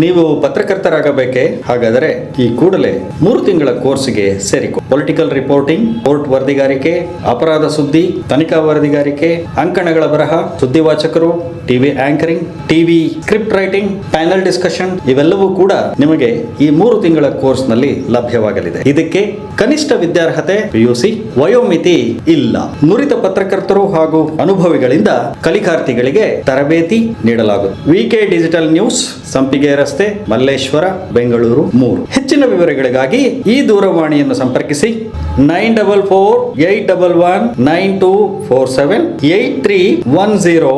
ನೀವು ಪತ್ರಕರ್ತರಾಗಬೇಕೆ? ಹಾಗಾದರೆ ಈ ಕೂಡಲೇ 3 ತಿಂಗಳ ಕೋರ್ಸ್ಗೆ ಸೇರಿಕೊ. ಪೊಲಿಟಿಕಲ್ ರಿಪೋರ್ಟಿಂಗ್, ಕೋರ್ಟ್ ವರದಿಗಾರಿಕೆ, ಅಪರಾಧ ಸುದ್ದಿ, ತನಿಖಾ ವರದಿಗಾರಿಕೆ, ಅಂಕಣಗಳ ಬರಹ, ಸುದ್ದಿವಾಚಕರು, TV anchoring, TV script writing, panel discussion ಇವೆಲ್ಲವೂ ಕೂಡ ನಿಮಗೆ ಈ 3 ತಿಂಗಳ ಕೋರ್ಸ್ ನಲ್ಲಿ ಲಭ್ಯವಾಗಲಿದೆ. ಇದಕ್ಕೆ ಕನಿಷ್ಠ ವಿದ್ಯಾರ್ಹತೆ PUC, ವಯೋಮಿತಿ ಇಲ್ಲ. ನುರಿತ ಪತ್ರಕರ್ತರು ಹಾಗೂ ಅನುಭವಿಗಳಿಂದ ಕಲಿಕಾರ್ಥಿಗಳಿಗೆ ತರಬೇತಿ ನೀಡಲಾಗುತ್ತದೆ. VK ಡಿಜಿಟಲ್ ನ್ಯೂಸ್, ಸಂಪಿಗೆ ರಸ್ತೆ, ಮಲ್ಲೇಶ್ವರ, ಬೆಂಗಳೂರು 3. ಹೆಚ್ಚಿನ ವಿವರಗಳಿಗಾಗಿ ಈ ದೂರವಾಣಿಯನ್ನು ಸಂಪರ್ಕಿಸಿ 9448119247 8310714615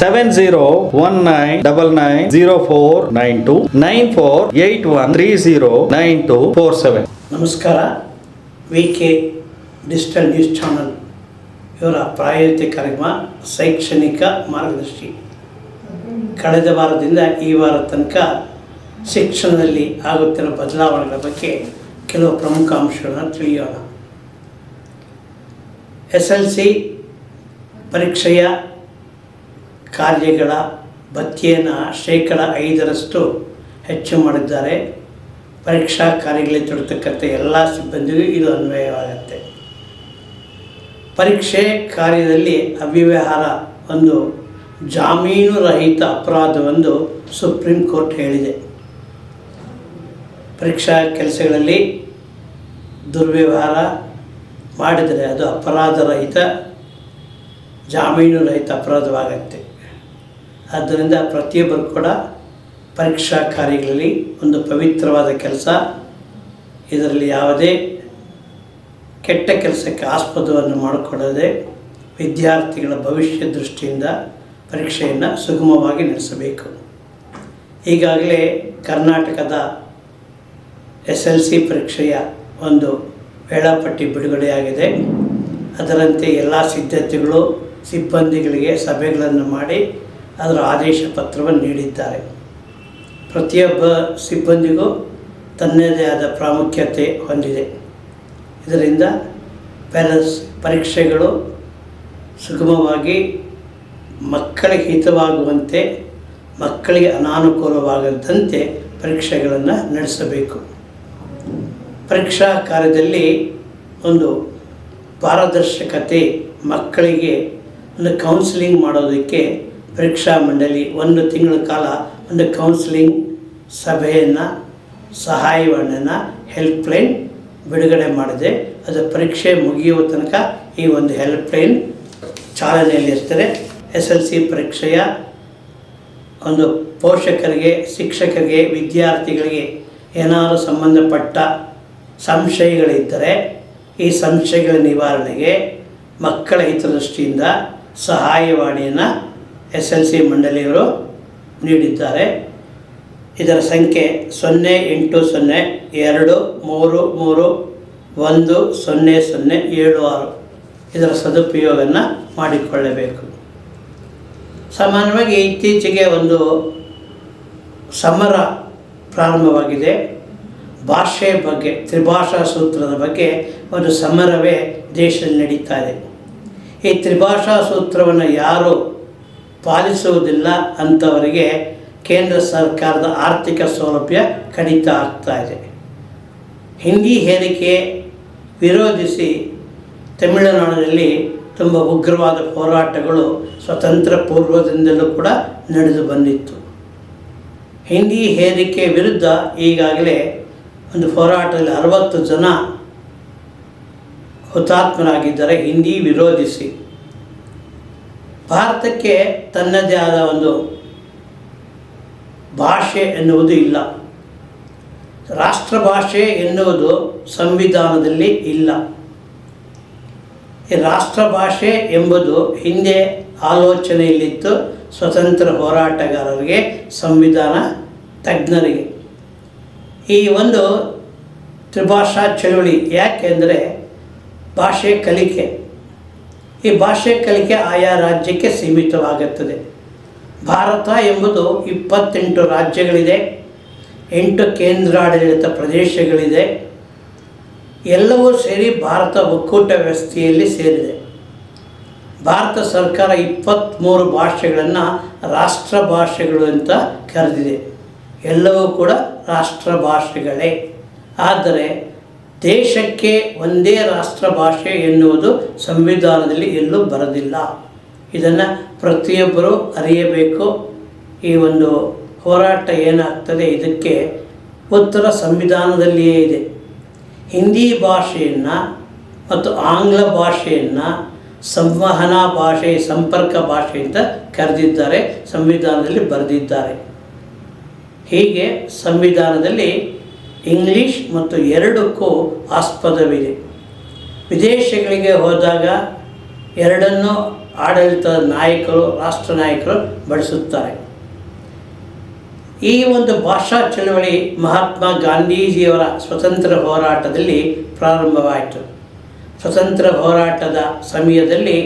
7019990492 9481309247. ನಮಸ್ಕಾರ. VK ಡಿಜಿಟಲ್ ನ್ಯೂಸ್ ಚಾನಲ್ ಇವರ ಪ್ರಾಯೋಜಿತ ಕಾರ್ಯಕ್ರಮ ಶೈಕ್ಷಣಿಕ ಮಾರ್ಗದರ್ಶಿ. ಕಳೆದ ವಾರದಿಂದ ಈ ವಾರ ತನಕ ಶಿಕ್ಷಣದಲ್ಲಿ ಆಗುತ್ತಿರುವ ಬದಲಾವಣೆಗಳ ಬಗ್ಗೆ ಕೆಲವು ಪ್ರಮುಖ ಅಂಶಗಳನ್ನು ತಿಳಿಯೋಣ. SLC ಪರೀಕ್ಷೆಯ ಕಾರ್ಯಗಳ ಭತ್ಯೆಯನ್ನು 5% ಹೆಚ್ಚು ಮಾಡಿದ್ದಾರೆ. ಪರೀಕ್ಷಾ ಕಾರ್ಯಗಳಲ್ಲಿ ತೊಡತಕ್ಕಂಥ ಎಲ್ಲ ಸಿಬ್ಬಂದಿಗೂ ಇದು ಅನ್ವಯವಾಗುತ್ತೆ. ಪರೀಕ್ಷೆ ಕಾರ್ಯದಲ್ಲಿ ಅವ್ಯವಹಾರ ಒಂದು ಜಾಮೀನು ರಹಿತ ಅಪರಾಧವೆಂದು ಸುಪ್ರೀಂ ಕೋರ್ಟ್ ಹೇಳಿದೆ. ಪರೀಕ್ಷಾ ಕೆಲಸಗಳಲ್ಲಿ ದುರ್ವ್ಯವಹಾರ ಮಾಡಿದರೆ ಅದು ಅಪರಾಧ ರಹಿತ, ಜಾಮೀನು ರಹಿತ ಅಪರಾಧವಾಗುತ್ತೆ. ಆದ್ದರಿಂದ ಪ್ರತಿಯೊಬ್ಬರು ಕೂಡ ಪರೀಕ್ಷಾ ಕಾರ್ಯಗಳಲ್ಲಿ ಒಂದು ಪವಿತ್ರವಾದ ಕೆಲಸ, ಇದರಲ್ಲಿ ಯಾವುದೇ ಕೆಟ್ಟ ಕೆಲಸಕ್ಕೆ ಆಸ್ಪದವನ್ನು ಮಾಡಿಕೊಳ್ಳದೆ ವಿದ್ಯಾರ್ಥಿಗಳ ಭವಿಷ್ಯ ದೃಷ್ಟಿಯಿಂದ ಪರೀಕ್ಷೆಯನ್ನು ಸುಗಮವಾಗಿ ನಡೆಸಬೇಕು. ಈಗಾಗಲೇ ಕರ್ನಾಟಕದ SLC ಪರೀಕ್ಷೆಯ ಒಂದು ವೇಳಾಪಟ್ಟಿ ಬಿಡುಗಡೆಯಾಗಿದೆ. ಅದರಂತೆ ಎಲ್ಲ ಸಿದ್ಧತೆಗಳು, ಸಿಬ್ಬಂದಿಗಳಿಗೆ ಸಭೆಗಳನ್ನು ಮಾಡಿ ಅದರ ಆದೇಶ ಪತ್ರವನ್ನು ನೀಡಿದ್ದಾರೆ. ಪ್ರತಿಯೊಬ್ಬ ಸಿಬ್ಬಂದಿಗೂ ತನ್ನದೇ ಆದ ಪ್ರಾಮುಖ್ಯತೆ ಹೊಂದಿದೆ. ಇದರಿಂದ ಪರೀಕ್ಷೆಗಳು ಸುಗಮವಾಗಿ ಮಕ್ಕಳಿಗೆ ಹಿತವಾಗುವಂತೆ, ಮಕ್ಕಳಿಗೆ ಅನಾನುಕೂಲವಾಗದಂತೆ ಪರೀಕ್ಷೆಗಳನ್ನು ನಡೆಸಬೇಕು. ಪರೀಕ್ಷಾ ಕಾರ್ಯದಲ್ಲಿ ಒಂದು ಪಾರದರ್ಶಕತೆ, ಮಕ್ಕಳಿಗೆ ಒಂದು ಕೌನ್ಸಿಲಿಂಗ್ ಮಾಡೋದಕ್ಕೆ ಪರೀಕ್ಷಾ ಮಂಡಳಿ 1 ತಿಂಗಳ ಕಾಲ ಒಂದು ಕೌನ್ಸಿಲಿಂಗ್ ಸಭೆಯನ್ನು, ಸಹಾಯವಾಣಿಯನ್ನು, ಹೆಲ್ಪ್ಲೈನ್ ಬಿಡುಗಡೆ ಮಾಡಿದೆ. ಅದು ಪರೀಕ್ಷೆ ಮುಗಿಯುವ ತನಕ ಈ ಒಂದು ಹೆಲ್ಪ್ಲೈನ್ ಚಾಲನೆಯಲ್ಲಿರ್ತದೆ. SLC ಪರೀಕ್ಷೆಯ ಒಂದು ಪೋಷಕರಿಗೆ, ಶಿಕ್ಷಕರಿಗೆ, ವಿದ್ಯಾರ್ಥಿಗಳಿಗೆ ಏನಾದರೂ ಸಂಬಂಧಪಟ್ಟ ಸಂಶಯಗಳಿದ್ದರೆ ಈ ಸಂಶಯಗಳ ನಿವಾರಣೆಗೆ ಮಕ್ಕಳ ಹಿತದೃಷ್ಟಿಯಿಂದ ಸಹಾಯವಾಣಿಯನ್ನು SLC ಮಂಡಳಿಯವರು ನೀಡಿದ್ದಾರೆ. ಇದರ ಸಂಖ್ಯೆ 080233310076. ಇದರ ಸದುಪಯೋಗವನ್ನು ಮಾಡಿಕೊಳ್ಳಬೇಕು. ಸಾಮಾನ್ಯವಾಗಿ ಇತ್ತೀಚೆಗೆ ಒಂದು ಸಮರ ಪ್ರಾರಂಭವಾಗಿದೆ. ಭಾಷೆಯ ಬಗ್ಗೆ, ತ್ರಿಭಾಷಾ ಸೂತ್ರದ ಬಗ್ಗೆ ಒಂದು ಸಮರವೇ ದೇಶದಲ್ಲಿ ನಡೀತಾ ಇದೆ. ಈ ತ್ರಿಭಾಷಾ ಸೂತ್ರವನ್ನು ಯಾರು ಪಾಲಿಸುವುದಿಲ್ಲ ಅಂಥವರಿಗೆ ಕೇಂದ್ರ ಸರ್ಕಾರದ ಆರ್ಥಿಕ ಸೌಲಭ್ಯ ಕಡಿತ ಆಗ್ತಾ ಇದೆ. ಹಿಂದಿ ಹೇರಿಕೆ ವಿರೋಧಿಸಿ ತಮಿಳುನಾಡಿನಲ್ಲಿ ತುಂಬ ಉಗ್ರವಾದ ಹೋರಾಟಗಳು ಸ್ವತಂತ್ರ ಪೂರ್ವದಿಂದಲೂ ಕೂಡ ನಡೆದು ಬಂದಿತ್ತು. ಹಿಂದಿ ಹೇರಿಕೆ ವಿರುದ್ಧ ಈಗಾಗಲೇ ಒಂದು ಹೋರಾಟದಲ್ಲಿ 60 ಜನ ಹುತಾತ್ಮರಾಗಿದ್ದಾರೆ ಹಿಂದಿ ವಿರೋಧಿಸಿ. ಭಾರತಕ್ಕೆ ತನ್ನದೇ ಆದ ಒಂದು ಭಾಷೆ ಎನ್ನುವುದು ಇಲ್ಲ. ರಾಷ್ಟ್ರಭಾಷೆ ಎನ್ನುವುದು ಸಂವಿಧಾನದಲ್ಲಿ ಇಲ್ಲ. ಈ ರಾಷ್ಟ್ರಭಾಷೆ ಎಂಬುದು ಹಿಂದೆ ಆಲೋಚನೆಯಲ್ಲಿತ್ತು ಸ್ವತಂತ್ರ ಹೋರಾಟಗಾರರಿಗೆ, ಸಂವಿಧಾನ ತಜ್ಞರಿಗೆ. ಈ ಒಂದು ತ್ರಿಭಾಷಾ ಚಳುವಳಿ ಯಾಕೆಂದರೆ ಭಾಷೆ ಕಲಿಕೆ. ಈ ಭಾಷೆ ಕಲಿಕೆ ಆಯಾ ರಾಜ್ಯಕ್ಕೆ ಸೀಮಿತವಾಗುತ್ತದೆ. ಭಾರತ ಎಂಬುದು 28 ರಾಜ್ಯಗಳಿದೆ, 8 ಕೇಂದ್ರಾಡಳಿತ ಪ್ರದೇಶಗಳಿದೆ. ಎಲ್ಲವೂ ಸೇರಿ ಭಾರತ ಒಕ್ಕೂಟ ವ್ಯವಸ್ಥೆಯಲ್ಲಿ ಸೇರಿದೆ. ಭಾರತ ಸರ್ಕಾರ 23 ಭಾಷೆಗಳನ್ನು ರಾಷ್ಟ್ರ ಭಾಷೆಗಳು ಅಂತ ಕರೆದಿದೆ. ಎಲ್ಲವೂ ಕೂಡ ರಾಷ್ಟ್ರ ಭಾಷೆಗಳೇ. ಆದರೆ ದೇಶಕ್ಕೆ ಒಂದೇ ರಾಷ್ಟ್ರ ಭಾಷೆ ಎನ್ನುವುದು ಸಂವಿಧಾನದಲ್ಲಿ ಎಲ್ಲೂ ಬರೆದಿಲ್ಲ. ಇದನ್ನು ಪ್ರತಿಯೊಬ್ಬರೂ ಅರಿಯಬೇಕು. ಈ ಒಂದು ಹೋರಾಟ ಏನಾಗ್ತದೆ, ಇದಕ್ಕೆ ಉತ್ತರ ಸಂವಿಧಾನದಲ್ಲಿಯೇ ಇದೆ. ಹಿಂದಿ ಭಾಷೆಯನ್ನು ಮತ್ತು ಆಂಗ್ಲ ಭಾಷೆಯನ್ನು ಸಂವಹನ ಭಾಷೆ, ಸಂಪರ್ಕ ಭಾಷೆ ಅಂತ ಕರೆದಿದ್ದಾರೆ, ಸಂವಿಧಾನದಲ್ಲಿ ಬರೆದಿದ್ದಾರೆ. ಹೀಗೆ ಸಂವಿಧಾನದಲ್ಲಿ ಇಂಗ್ಲೀಷ್ ಮತ್ತು ಎರಡಕ್ಕೂ ಆಸ್ಪದವಿದೆ. ವಿದೇಶಗಳಿಗೆ ಹೋದಾಗ ಎರಡನ್ನೂ ಆಡಳಿತದ ನಾಯಕರು, ರಾಷ್ಟ್ರ ನಾಯಕರು ಬಳಸುತ್ತಾರೆ. ಈ ಒಂದು ಭಾಷಾ ಚಳವಳಿ ಮಹಾತ್ಮ ಗಾಂಧೀಜಿಯವರ ಸ್ವತಂತ್ರ ಹೋರಾಟದಲ್ಲಿ ಪ್ರಾರಂಭವಾಯಿತು. ಸ್ವತಂತ್ರ ಹೋರಾಟದ ಸಮಯದಲ್ಲಿ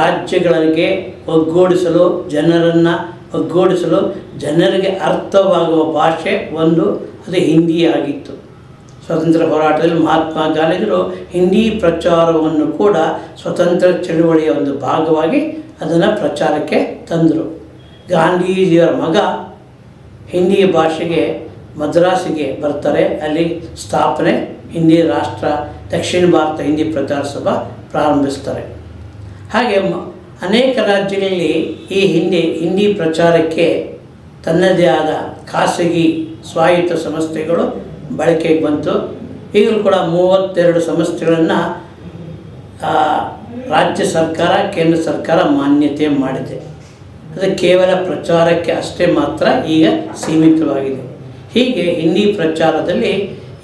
ರಾಜ್ಯಗಳಿಗೆ ಒಗ್ಗೂಡಿಸಲು, ಜನರಿಗೆ ಅರ್ಥವಾಗುವ ಭಾಷೆ ಒಂದು, ಅದು ಹಿಂದಿ ಆಗಿತ್ತು. ಸ್ವತಂತ್ರ ಹೋರಾಟದಲ್ಲಿ ಮಹಾತ್ಮ ಗಾಂಧೀಜಿಯವರು ಹಿಂದಿ ಪ್ರಚಾರವನ್ನು ಕೂಡ ಸ್ವತಂತ್ರ ಚಳುವಳಿಯ ಒಂದು ಭಾಗವಾಗಿ ಅದನ್ನು ಪ್ರಚಾರಕ್ಕೆ ತಂದರು. ಗಾಂಧೀಜಿಯವರ ಮಗ ಹಿಂದಿ ಭಾಷೆಗೆ ಮದ್ರಾಸಿಗೆ ಬರ್ತಾರೆ. ಅಲ್ಲಿ ಸ್ಥಾಪನೆ ಹಿಂದಿ ರಾಷ್ಟ್ರ, ದಕ್ಷಿಣ ಭಾರತ ಹಿಂದಿ ಪ್ರಚಾರ ಸಭಾ ಪ್ರಾರಂಭಿಸ್ತಾರೆ. ಹಾಗೆ ಅನೇಕ ರಾಜ್ಯಗಳಲ್ಲಿ ಈ ಹಿಂದಿ ಪ್ರಚಾರಕ್ಕೆ ತನ್ನದೇ ಆದ ಖಾಸಗಿ ಸ್ವಾಯತ್ತ ಸಂಸ್ಥೆಗಳು ಬಳಕೆಗೆ ಬಂತು. ಈಗಲೂ ಕೂಡ 32 ಸಂಸ್ಥೆಗಳನ್ನು ರಾಜ್ಯ ಸರ್ಕಾರ, ಕೇಂದ್ರ ಸರ್ಕಾರ ಮಾನ್ಯತೆ ಮಾಡಿದೆ. ಅದು ಕೇವಲ ಪ್ರಚಾರಕ್ಕೆ ಅಷ್ಟೇ ಮಾತ್ರ ಈಗ ಸೀಮಿತವಾಗಿದೆ. ಹೀಗೆ ಹಿಂದಿ ಪ್ರಚಾರದಲ್ಲಿ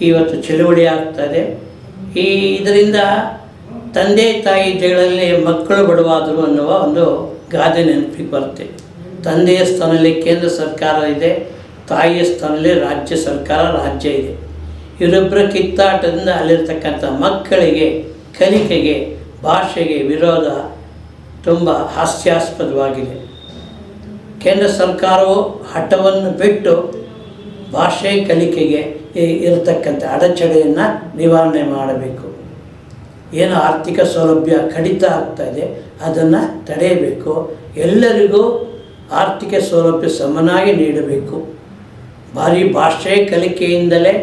ಇವತ್ತು ಚಳುವಳಿ ಆಗ್ತಾಯಿದೆ. ಇದರಿಂದ ತಂದೆ ತಾಯಿ ಜಗಳಲ್ಲಿ ಮಕ್ಕಳು ಬಡವಾದರು ಅನ್ನುವ ಒಂದು ಗಾದೆ ನೆನಪಿಗೆ ಬರುತ್ತೆ. ತಂದೆಯ ಸ್ಥಾನದಲ್ಲಿ ಕೇಂದ್ರ ಸರ್ಕಾರ ಇದೆ, ತಾಯಿಯ ಸ್ಥಾನದಲ್ಲಿ ರಾಜ್ಯ ಸರ್ಕಾರ, ರಾಜ್ಯ ಇದೆ. ಇವರಿಬ್ಬರ ಕಿತ್ತಾಟದಿಂದ ಅಲ್ಲಿರ್ತಕ್ಕಂಥ ಮಕ್ಕಳಿಗೆ, ಕಲಿಕೆಗೆ, ಭಾಷೆಗೆ ವಿರೋಧ ತುಂಬ ಹಾಸ್ಯಾಸ್ಪದವಾಗಿದೆ. ಕೇಂದ್ರ ಸರ್ಕಾರವು ಹಠವನ್ನು ಬಿಟ್ಟು ಭಾಷೆ ಕಲಿಕೆಗೆ ಇರತಕ್ಕಂಥ ಅಡಚಣೆಯನ್ನು ನಿವಾರಣೆ ಮಾಡಬೇಕು. ಏನು ಆರ್ಥಿಕ ಸೌಲಭ್ಯ ಕಡಿತ ಆಗ್ತಾಯಿದೆ ಅದನ್ನು ತಡೆಯಬೇಕು. ಎಲ್ಲರಿಗೂ ಆರ್ಥಿಕ ಸೌಲಭ್ಯ ಸಮನಾಗಿ ನೀಡಬೇಕು. ಭಾಷೆ ಕಲಿಕೆಯಿಂದಲೇ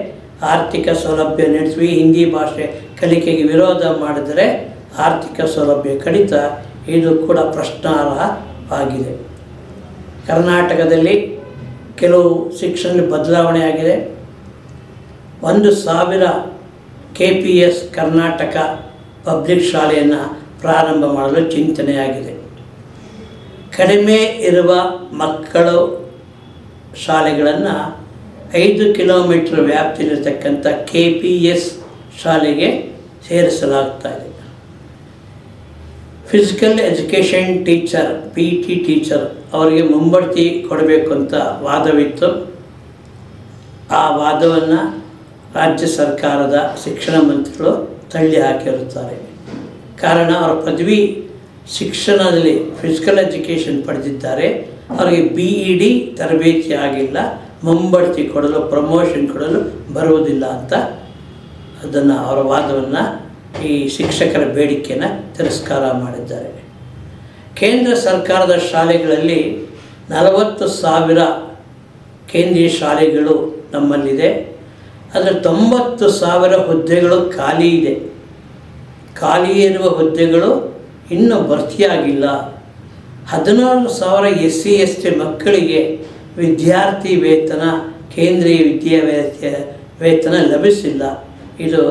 ಆರ್ಥಿಕ ಸೌಲಭ್ಯ ನಡೆಸಿ ಹಿಂದಿ ಭಾಷೆ ಕಲಿಕೆಗೆ ವಿರೋಧ ಮಾಡಿದರೆ ಆರ್ಥಿಕ ಸೌಲಭ್ಯ ಕಡಿತ, ಇದು ಕೂಡ ಪ್ರಶ್ನಾರ್ಹವಾಗಿದೆ. ಕರ್ನಾಟಕದಲ್ಲಿ ಕೆಲವು ಶಿಕ್ಷಣ ಬದಲಾವಣೆ ಆಗಿದೆ. 1,000 KPS ಕರ್ನಾಟಕ ಪಬ್ಲಿಕ್ ಶಾಲೆಯನ್ನು ಪ್ರಾರಂಭ ಮಾಡಲು ಚಿಂತನೆಯಾಗಿದೆ. ಕಡಿಮೆ ಇರುವ ಮಕ್ಕಳು ಶಾಲೆಗಳನ್ನು 5 ಕಿಲೋಮೀಟರ್ ವ್ಯಾಪ್ತಿಯಲ್ಲಿರ್ತಕ್ಕಂಥ KPS ಶಾಲೆಗೆ ಸೇರಿಸಲಾಗ್ತಾಯಿದೆ. Physical education teacher, PT teacher ಅವರಿಗೆ ಮುಂಬಡ್ತಿ ಕೊಡಬೇಕು ಅಂತ ವಾದವಿತ್ತು. ಆ ವಾದವನ್ನು ರಾಜ್ಯ ಸರ್ಕಾರದ ಶಿಕ್ಷಣ ಮಂತ್ರಿಗಳು ತಳ್ಳಿ ಹಾಕಿರುತ್ತಾರೆ. ಕಾರಣ ಅವರು ಪದವಿ ಶಿಕ್ಷಣದಲ್ಲಿ ಫಿಸಿಕಲ್ ಎಜುಕೇಷನ್ ಪಡೆದಿದ್ದಾರೆ, ಅವರಿಗೆ BED ತರಬೇತಿ ಆಗಿಲ್ಲ, ಮುಂಬಡ್ತಿ ಕೊಡಲು, ಪ್ರಮೋಷನ್ ಕೊಡಲು ಬರುವುದಿಲ್ಲ ಅಂತ ಅದನ್ನು ಅವರ ವಾದವನ್ನು ಈ ಶಿಕ್ಷಕರ ಬೇಡಿಕೆಯನ್ನು ತಿರಸ್ಕಾರ ಮಾಡಿದ್ದಾರೆ. ಕೇಂದ್ರ ಸರ್ಕಾರದ ಶಾಲೆಗಳಲ್ಲಿ 40,000 ಕೇಂದ್ರೀಯ ಶಾಲೆಗಳು ನಮ್ಮಲ್ಲಿದೆ. ಅದರ 90,000 ಹುದ್ದೆಗಳು ಖಾಲಿ ಇದೆ. ಖಾಲಿ ಇರುವ ಹುದ್ದೆಗಳು ಇನ್ನೂ ಭರ್ತಿಯಾಗಿಲ್ಲ. 16,000 SC ST ಮಕ್ಕಳಿಗೆ ವಿದ್ಯಾರ್ಥಿ ವೇತನ, ಕೇಂದ್ರೀಯ ವೇತನ ಲಭಿಸಿಲ್ಲ. ಇದು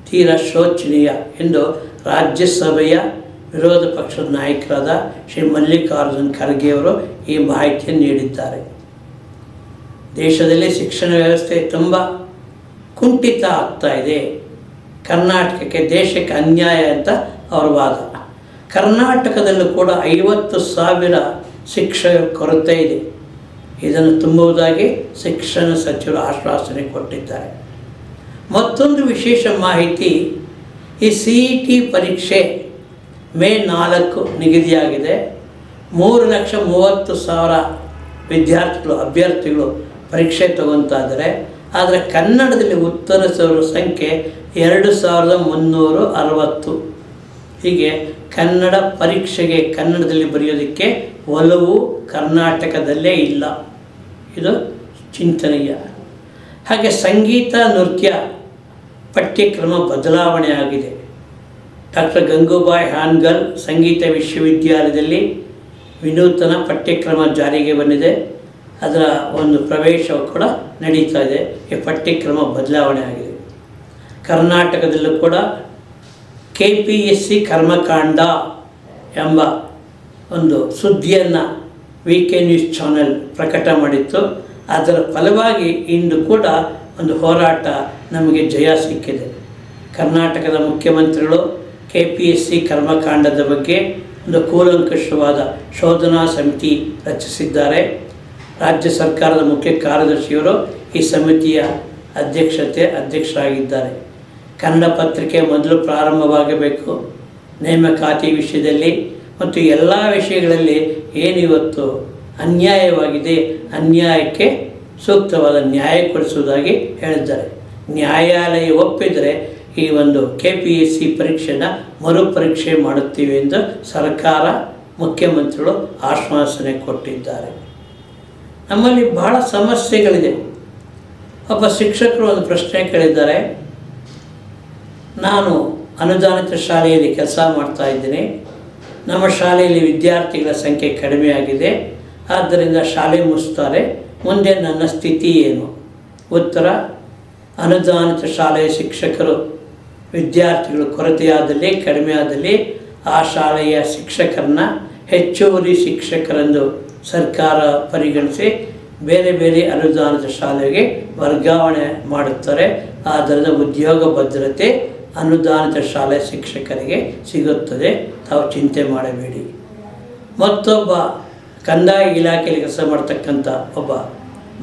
ತೀರಾ ಶೋಚನೀಯ ಎಂದು ರಾಜ್ಯಸಭೆಯ ವಿರೋಧ ಪಕ್ಷದ ನಾಯಕರಾದ ಶ್ರೀ ಮಲ್ಲಿಕಾರ್ಜುನ್ ಖರ್ಗೆಯವರು ಈ ಮಾಹಿತಿಯನ್ನು ನೀಡಿದ್ದಾರೆ. ದೇಶದಲ್ಲಿ ಶಿಕ್ಷಣ ವ್ಯವಸ್ಥೆ ತುಂಬ ಕುಂಠಿತ ಆಗ್ತಾ ಇದೆ. ಕರ್ನಾಟಕಕ್ಕೆ, ದೇಶಕ್ಕೆ ಅನ್ಯಾಯ ಅಂತ ಅವರ ವಾದ. ಕರ್ನಾಟಕದಲ್ಲೂ ಕೂಡ 50,000 ಶಿಕ್ಷಕರ ಕೊರತೆ ಇದೆ. ಇದನ್ನು ತುಂಬುವುದಾಗಿ ಶಿಕ್ಷಣ ಸಚಿವರು ಆಶ್ವಾಸನೆ ಕೊಟ್ಟಿದ್ದಾರೆ. ಮತ್ತೊಂದು ವಿಶೇಷ ಮಾಹಿತಿ, ಈ CET ಪರೀಕ್ಷೆ ಮೇ 4 ನಿಗದಿಯಾಗಿದೆ. 3,30,000 ಅಭ್ಯರ್ಥಿಗಳು ಪರೀಕ್ಷೆ ತಗೊತಾ ಇದ್ದಾರೆ. ಆದರೆ ಕನ್ನಡದಲ್ಲಿ ಉತ್ತರಿಸೋರ ಸಂಖ್ಯೆ 2,360. ಹೀಗೆ ಕನ್ನಡ ಪರೀಕ್ಷೆಗೆ ಕನ್ನಡದಲ್ಲಿ ಬರೆಯೋದಕ್ಕೆ ಒಲವು ಕರ್ನಾಟಕದಲ್ಲೇ ಇಲ್ಲ. ಇದು ಚಿಂತನೀಯ. ಹಾಗೆ ಸಂಗೀತ ನೃತ್ಯ ಪಠ್ಯಕ್ರಮ ಬದಲಾವಣೆ ಆಗಿದೆ. ಡಾಕ್ಟರ್ ಗಂಗೂಬಾಯಿ ಹಾನ್ಗಲ್ ಸಂಗೀತ ವಿಶ್ವವಿದ್ಯಾಲಯದಲ್ಲಿ ವಿನೂತನ ಪಠ್ಯಕ್ರಮ ಜಾರಿಗೆ ಬಂದಿದೆ. ಅದರ ಒಂದು ಪ್ರವೇಶ ಕೂಡ ನಡೀತಾ ಇದೆ. ಈ ಪಠ್ಯಕ್ರಮ ಬದಲಾವಣೆ ಆಗಿದೆ. ಕರ್ನಾಟಕದಲ್ಲೂ ಕೂಡ KPSC ಕರ್ಮಕಾಂಡ ಎಂಬ ಒಂದು ಸುದ್ದಿಯನ್ನು VK ನ್ಯೂಸ್ ಚಾನೆಲ್ ಪ್ರಕಟ ಮಾಡಿತ್ತು. ಅದರ ಫಲವಾಗಿ ಇಂದು ಕೂಡ ಒಂದು ಹೋರಾಟ ನಮಗೆ ಜಯ ಸಿಕ್ಕಿದೆ. ಕರ್ನಾಟಕದ ಮುಖ್ಯಮಂತ್ರಿಗಳು KPSC ಕರ್ಮಕಾಂಡದ ಬಗ್ಗೆ ಒಂದು ಕೂಲಂಕಷವಾದ ಶೋಧನಾ ಸಮಿತಿ ರಚಿಸಿದ್ದಾರೆ. ರಾಜ್ಯ ಸರ್ಕಾರದ ಮುಖ್ಯ ಕಾರ್ಯದರ್ಶಿಯವರು ಈ ಸಮಿತಿಯ ಅಧ್ಯಕ್ಷರಾಗಿದ್ದಾರೆ. ಕನ್ನಡ ಪತ್ರಿಕೆ ಮೊದಲು ಪ್ರಾರಂಭವಾಗಬೇಕು. ನೇಮಕಾತಿ ವಿಷಯದಲ್ಲಿ ಮತ್ತು ಎಲ್ಲ ವಿಷಯಗಳಲ್ಲಿ ಏನಿವತ್ತು ಅನ್ಯಾಯವಾಗಿದೆ, ಅನ್ಯಾಯಕ್ಕೆ ಸೂಕ್ತವಾದ ನ್ಯಾಯ ಕೊಡಿಸುವುದಾಗಿ ಹೇಳಿದ್ದಾರೆ. ನ್ಯಾಯಾಲಯ ಒಪ್ಪಿದರೆ ಈ ಒಂದು KPSC ಪರೀಕ್ಷೆನ ಮರುಪರೀಕ್ಷೆ ಮಾಡುತ್ತೀವಿ ಎಂದು ಸರ್ಕಾರ ಮುಖ್ಯಮಂತ್ರಿಗಳು ಆಶ್ವಾಸನೆ ಕೊಟ್ಟಿದ್ದಾರೆ. ನಮ್ಮಲ್ಲಿ ಬಹಳ ಸಮಸ್ಯೆಗಳಿದೆ. ಒಬ್ಬ ಶಿಕ್ಷಕರು ಒಂದು ಪ್ರಶ್ನೆ ಕೇಳಿದ್ದಾರೆ. ನಾನು ಅನುದಾನಿತ ಶಾಲೆಯಲ್ಲಿ ಕೆಲಸ ಮಾಡ್ತಾ ಇದ್ದೀನಿ. ನಮ್ಮ ಶಾಲೆಯಲ್ಲಿ ವಿದ್ಯಾರ್ಥಿಗಳ ಸಂಖ್ಯೆ ಕಡಿಮೆಯಾಗಿದೆ. ಆದ್ದರಿಂದ ಶಾಲೆ ಮುಗಿಸ್ತಾರೆ. ಮುಂದೆ ನನ್ನ ಸ್ಥಿತಿ ಏನು? ಉತ್ತರ: ಅನುದಾನಿತ ಶಾಲೆಯ ಶಿಕ್ಷಕರು ವಿದ್ಯಾರ್ಥಿಗಳು ಕೊರತೆಯಾದಲ್ಲಿ, ಕಡಿಮೆಯಾದಲ್ಲಿ ಆ ಶಾಲೆಯ ಶಿಕ್ಷಕರನ್ನ ಹೆಚ್ಚುವರಿ ಶಿಕ್ಷಕರೆಂದು ಸರ್ಕಾರ ಪರಿಗಣಿಸಿ ಬೇರೆ ಬೇರೆ ಅನುದಾನಿತ ಶಾಲೆಗೆ ವರ್ಗಾವಣೆ ಮಾಡುತ್ತಾರೆ. ಆದ್ದರಿಂದ ಉದ್ಯೋಗ ಭದ್ರತೆ ಅನುದಾನಿತ ಶಾಲೆ ಶಿಕ್ಷಕರಿಗೆ ಸಿಗುತ್ತದೆ. ತಾವು ಚಿಂತೆ ಮಾಡಬೇಡಿ. ಮತ್ತೊಬ್ಬ ಕಂದಾಯ ಇಲಾಖೆಯಲ್ಲಿ ಕೆಲಸ ಮಾಡ್ತಕ್ಕಂಥ ಒಬ್ಬ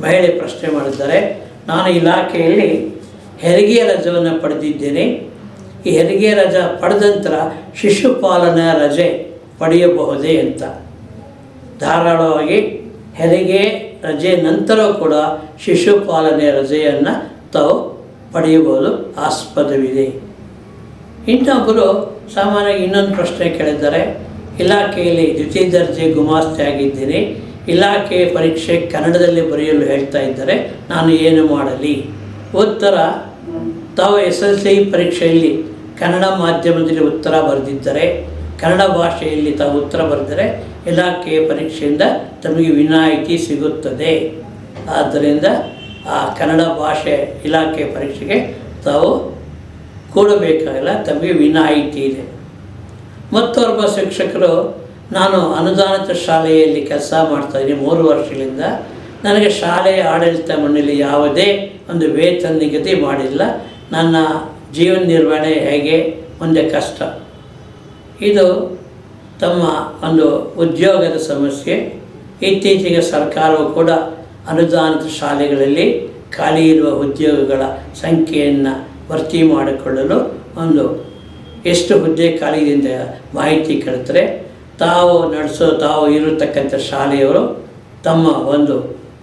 ಮಹಿಳೆ ಪ್ರಶ್ನೆ ಮಾಡಿದ್ದಾರೆ. ನಾನು ಇಲಾಖೆಯಲ್ಲಿ ಹೆರಿಗೆ ರಜವನ್ನು ಪಡೆದಿದ್ದೇನೆ. ಈ ಹೆರಿಗೆ ರಜೆ ಪಡೆದ ನಂತರ ಶಿಶುಪಾಲನಾ ರಜೆ ಪಡೆಯಬಹುದೇ ಅಂತ. ಧಾರಾಳವಾಗಿ ಹೆರಿಗೆ ರಜೆ ನಂತರ ಕೂಡ ಶಿಶುಪಾಲನೆ ರಜೆಯನ್ನು ತಾವು ಪಡೆಯಬಹುದು, ಆಸ್ಪದವಿದೆ. ಇನ್ನೊಬ್ಬರು ಸಾಮಾನ್ಯವಾಗಿ ಇನ್ನೊಂದು ಪ್ರಶ್ನೆ ಕೇಳಿದ್ದಾರೆ. ಇಲಾಖೆಯಲ್ಲಿ ದ್ವಿತೀಯ ದರ್ಜೆ ಗುಮಾಸ್ತಿ ಆಗಿದ್ದೀನಿ. ಇಲಾಖೆ ಪರೀಕ್ಷೆ ಕನ್ನಡದಲ್ಲಿ ಬರೆಯಲು ಹೇಳ್ತಾ ಇದ್ದಾರೆ. ನಾನು ಏನು ಮಾಡಲಿ? ಉತ್ತರ: ತಾವು SSLC ಪರೀಕ್ಷೆಯಲ್ಲಿ ಕನ್ನಡ ಮಾಧ್ಯಮದಲ್ಲಿ ಉತ್ತರ ಬರೆದಿದ್ದರೆ, ಕನ್ನಡ ಭಾಷೆಯಲ್ಲಿ ತಾವು ಉತ್ತರ ಬರೆದರೆ ಇಲಾಖೆಯ ಪರೀಕ್ಷೆಯಿಂದ ತಮಗೆ ವಿನಾಯಿತಿ ಸಿಗುತ್ತದೆ. ಆದ್ದರಿಂದ ಆ ಕನ್ನಡ ಭಾಷೆ ಇಲಾಖೆ ಪರೀಕ್ಷೆಗೆ ತಾವು ಕೂಡಬೇಕಾಗಿಲ್ಲ, ತಮಗೆ ವಿನಾಯಿತಿ ಇದೆ. ಮತ್ತೊಬ್ಬ ಶಿಕ್ಷಕರು, ನಾನು ಅನುದಾನಿತ ಶಾಲೆಯಲ್ಲಿ ಕೆಲಸ ಮಾಡ್ತಾಯಿದ್ದೀನಿ 3 ವರ್ಷಗಳಿಂದ. ನನಗೆ ಶಾಲೆಯ ಆಡಳಿತ ಮಂಡಳಿ ಯಾವುದೇ ಒಂದು ವೇತನ ನಿಗದಿ ಮಾಡಿಲ್ಲ. ನನ್ನ ಜೀವನ ನಿರ್ವಹಣೆ ಹೇಗೆ? ಮುಂದೆ ಕಷ್ಟ. ಇದು ತಮ್ಮ ಒಂದು ಉದ್ಯೋಗದ ಸಮಸ್ಯೆ. ಇತ್ತೀಚೆಗೆ ಸರ್ಕಾರವು ಕೂಡ ಅನುದಾನಿತ ಶಾಲೆಗಳಲ್ಲಿ ಖಾಲಿ ಇರುವ ಉದ್ಯೋಗಗಳ ಸಂಖ್ಯೆಯನ್ನು ಭರ್ತಿ ಮಾಡಿಕೊಳ್ಳಲು ಒಂದು ಎಷ್ಟು ಹುದ್ದೆ ಖಾಲಿಯಿಂದ ಮಾಹಿತಿ ಕೇಳ್ತಾರೆ. ತಾವು ಇರತಕ್ಕಂಥ ಶಾಲೆಯವರು ತಮ್ಮ ಒಂದು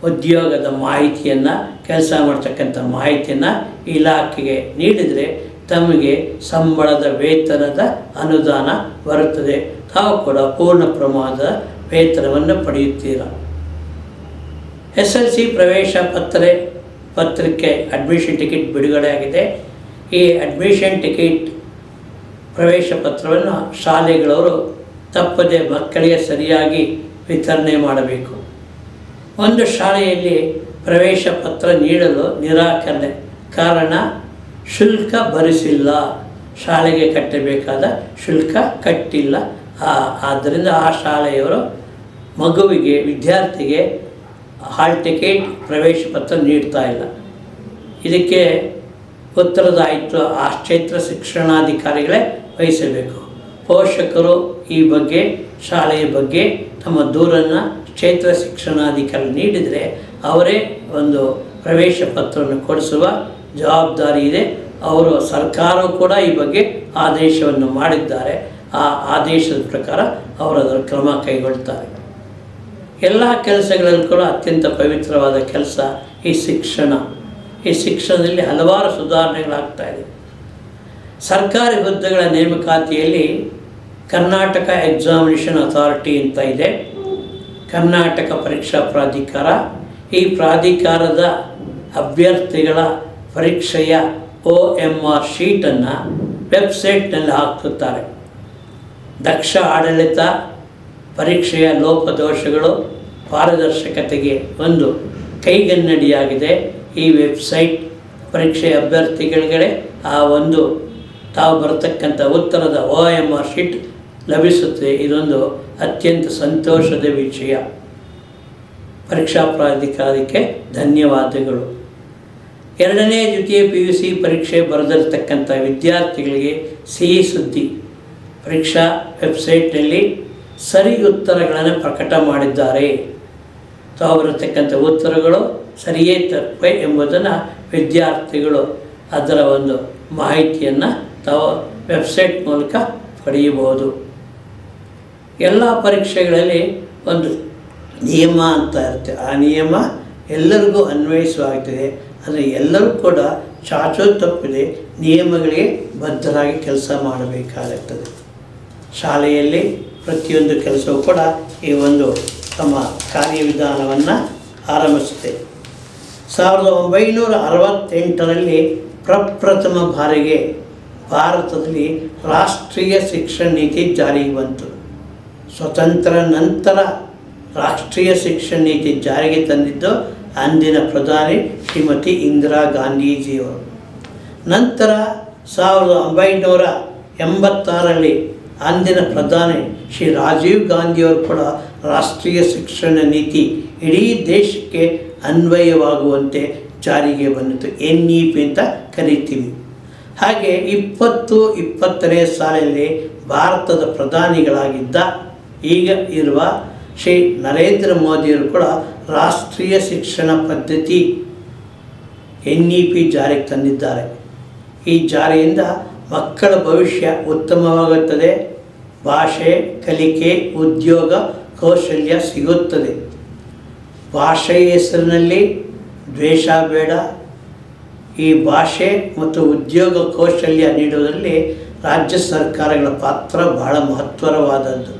ಉದ್ಯೋಗದ ಮಾಹಿತಿಯನ್ನು, ಕೆಲಸ ಮಾಡ್ತಕ್ಕಂಥ ಮಾಹಿತಿಯನ್ನು ಇಲಾಖೆಗೆ ನೀಡಿದರೆ ತಮಗೆ ಸಂಬಳದ ವೇತನದ ಅನುದಾನ ಬರುತ್ತದೆ. ತಾವು ಕೂಡ ಪೂರ್ಣ ಪ್ರಮಾಣದ ವೇತನವನ್ನು ಪಡೆಯುತ್ತೀರ. SSLC ಪ್ರವೇಶ ಪತ್ರಿಕೆ ಅಡ್ಮಿಷನ್ ಟಿಕೆಟ್ ಬಿಡುಗಡೆ ಆಗಿದೆ. ಈ ಅಡ್ಮಿಷನ್ ಟಿಕೆಟ್ ಪ್ರವೇಶ ಪತ್ರವನ್ನು ಶಾಲೆಗಳವರು ತಪ್ಪದೆ ಮಕ್ಕಳಿಗೆ ಸರಿಯಾಗಿ ವಿತರಣೆ ಮಾಡಬೇಕು. ಒಂದು ಶಾಲೆಯಲ್ಲಿ ಪ್ರವೇಶ ಪತ್ರ ನೀಡಲು ನಿರಾಕರಣೆ. ಕಾರಣ ಶುಲ್ಕ ಭರಿಸಿಲ್ಲ, ಶಾಲೆಗೆ ಕಟ್ಟಬೇಕಾದ ಶುಲ್ಕ ಕಟ್ಟಿಲ್ಲ. ಆದ್ದರಿಂದ ಆ ಶಾಲೆಯವರು ಮಗುವಿಗೆ, ವಿದ್ಯಾರ್ಥಿಗೆ ಹಾಲ್ ಟಿಕೆಟ್ ಪ್ರವೇಶ ಪತ್ರ ನೀಡ್ತಾ ಇಲ್ಲ. ಇದಕ್ಕೆ ಉತ್ತರದಾಯಿತು ಆ ಕ್ಷೇತ್ರ ಶಿಕ್ಷಣಾಧಿಕಾರಿಗಳೇ ವಹಿಸಬೇಕು. ಪೋಷಕರು ಈ ಬಗ್ಗೆ, ಶಾಲೆಯ ಬಗ್ಗೆ ತಮ್ಮ ದೂರನ್ನು ಕ್ಷೇತ್ರ ಶಿಕ್ಷಣಾಧಿಕಾರಿ ನೀಡಿದರೆ ಅವರೇ ಒಂದು ಪ್ರವೇಶ ಪತ್ರವನ್ನು ಕೊಡಿಸುವ ಜವಾಬ್ದಾರಿ ಇದೆ. ಅವರು ಸರ್ಕಾರವು ಕೂಡ ಈ ಬಗ್ಗೆ ಆದೇಶವನ್ನು ಮಾಡಿದ್ದಾರೆ. ಆ ಆದೇಶದ ಪ್ರಕಾರ ಅವರು ಅದರ ಕ್ರಮ ಕೈಗೊಳ್ತಾರೆ. ಎಲ್ಲ ಕೆಲಸಗಳಲ್ಲೂ ಕೂಡ ಅತ್ಯಂತ ಪವಿತ್ರವಾದ ಕೆಲಸ ಈ ಶಿಕ್ಷಣ. ಈ ಶಿಕ್ಷಣದಲ್ಲಿ ಹಲವಾರು ಸುಧಾರಣೆಗಳಾಗ್ತಾ ಇದೆ. ಸರ್ಕಾರಿ ಹುದ್ದೆಗಳ ನೇಮಕಾತಿಯಲ್ಲಿ ಕರ್ನಾಟಕ ಎಕ್ಸಾಮಿನೇಷನ್ ಅಥಾರಿಟಿ ಅಂತ ಇದೆ, ಕರ್ನಾಟಕ ಪರೀಕ್ಷಾ ಪ್ರಾಧಿಕಾರ. ಈ ಪ್ರಾಧಿಕಾರದ ಅಭ್ಯರ್ಥಿಗಳ ಪರೀಕ್ಷೆಯ OMR ಶೀಟನ್ನು ವೆಬ್ಸೈಟ್ನಲ್ಲಿ ಹಾಕುತ್ತಾರೆ. ದಕ್ಷ ಆಡಳಿತ, ಪರೀಕ್ಷೆಯ ಲೋಪದೋಷಗಳು, ಪಾರದರ್ಶಕತೆಗೆ ಒಂದು ಕೈಗನ್ನಡಿಯಾಗಿದೆ ಈ ವೆಬ್ಸೈಟ್. ಪರೀಕ್ಷೆಯ ಅಭ್ಯರ್ಥಿಗಳಿಗೆ ಆ ಒಂದು ತಾವು ಬರತಕ್ಕಂಥ ಉತ್ತರದ OMR ಶೀಟ್ ಲಭಿಸುತ್ತದೆ. ಇದೊಂದು ಅತ್ಯಂತ ಸಂತೋಷದ ವಿಷಯ. ಪರೀಕ್ಷಾ ಪ್ರಾಧಿಕಾರಕ್ಕೆ ಧನ್ಯವಾದಗಳು. ಎರಡನೇ ದ್ವಿತೀಯ PUC ಪರೀಕ್ಷೆ ಬರೆದಿರತಕ್ಕಂಥ ವಿದ್ಯಾರ್ಥಿಗಳಿಗೆ ಸಿಹಿ ಸುದ್ದಿ. ಪರೀಕ್ಷಾ ವೆಬ್ಸೈಟ್ನಲ್ಲಿ ಸರಿ ಉತ್ತರಗಳನ್ನು ಪ್ರಕಟ ಮಾಡಿದ್ದಾರೆ. ತಾವು ಬರತಕ್ಕಂಥ ಉತ್ತರಗಳು ಸರಿಯೇ ತಪ್ಪೇ ಎಂಬುದನ್ನು ವಿದ್ಯಾರ್ಥಿಗಳು ಅದರ ಒಂದು ಮಾಹಿತಿಯನ್ನು ತಾವು ವೆಬ್ಸೈಟ್ ಮೂಲಕ ಪಡೆಯಬಹುದು. ಎಲ್ಲ ಪರೀಕ್ಷೆಗಳಲ್ಲಿ ಒಂದು ನಿಯಮ ಅಂತ ಇರುತ್ತೆ. ಆ ನಿಯಮ ಎಲ್ಲರಿಗೂ ಅನ್ವಯಿಸುವಾಗ್ತದೆ. ಆದರೆ ಎಲ್ಲರೂ ಕೂಡ ಚಾಚು ತಪ್ಪದೆ ನಿಯಮಗಳಿಗೆ ಬದ್ಧರಾಗಿ ಕೆಲಸ ಮಾಡಬೇಕಾಗುತ್ತದೆ. ಶಾಲೆಯಲ್ಲಿ ಪ್ರತಿಯೊಂದು ಕೆಲಸವೂ ಕೂಡ ಈ ಒಂದು ತಮ್ಮ ಕಾರ್ಯವಿಧಾನವನ್ನು ಆರಂಭಿಸುತ್ತೆ. 1968ರಲ್ಲಿ ಪ್ರಪ್ರಥಮ ಬಾರಿಗೆ ಭಾರತದಲ್ಲಿ ರಾಷ್ಟ್ರೀಯ ಶಿಕ್ಷಣ ನೀತಿ ಜಾರಿಗೆ ಬಂತು. ಸ್ವತಂತ್ರ ನಂತರ ರಾಷ್ಟ್ರೀಯ ಶಿಕ್ಷಣ ನೀತಿ ಜಾರಿಗೆ ತಂದಿದ್ದು ಅಂದಿನ ಪ್ರಧಾನಿ ಶ್ರೀಮತಿ ಇಂದಿರಾ ಗಾಂಧೀಜಿಯವರು. ನಂತರ 1986ರಲ್ಲಿ ಅಂದಿನ ಪ್ರಧಾನಿ ಶ್ರೀ ರಾಜೀವ್ ಗಾಂಧಿಯವರು ಕೂಡ ರಾಷ್ಟ್ರೀಯ ಶಿಕ್ಷಣ ನೀತಿ ಇಡೀ ದೇಶಕ್ಕೆ ಅನ್ವಯವಾಗುವಂತೆ ಜಾರಿಗೆ ಬಂದಿತು. NEP ಅಂತ ಕರಿತೀವಿ. ಹಾಗೆ 2020ನೇ ಸಾಲಿನಲ್ಲಿ ಭಾರತದ ಪ್ರಧಾನಿಗಳಾಗಿದ್ದ ಈಗ ಇರುವ ಶ್ರೀ ನರೇಂದ್ರ ಮೋದಿಯವರು ಕೂಡ ರಾಷ್ಟ್ರೀಯ ಶಿಕ್ಷಣ ಪದ್ಧತಿ NEP ಜಾರಿಗೆ ತಂದಿದ್ದಾರೆ. ಈ ಜಾರಿಯಿಂದ ಮಕ್ಕಳ ಭವಿಷ್ಯ ಉತ್ತಮವಾಗುತ್ತದೆ. ಭಾಷೆ, ಕಲಿಕೆ, ಉದ್ಯೋಗ, ಕೌಶಲ್ಯ ಸಿಗುತ್ತದೆ. ಭಾಷೆಯ ಹೆಸರಿನಲ್ಲಿ ದ್ವೇಷ ಬೇಡ. ಈ ಭಾಷೆ ಮತ್ತು ಉದ್ಯೋಗ ಕೌಶಲ್ಯ ನೀಡುವುದರಲ್ಲಿ ರಾಜ್ಯ ಸರ್ಕಾರಗಳ ಪಾತ್ರ ಬಹಳ ಮಹತ್ವರವಾದದ್ದು.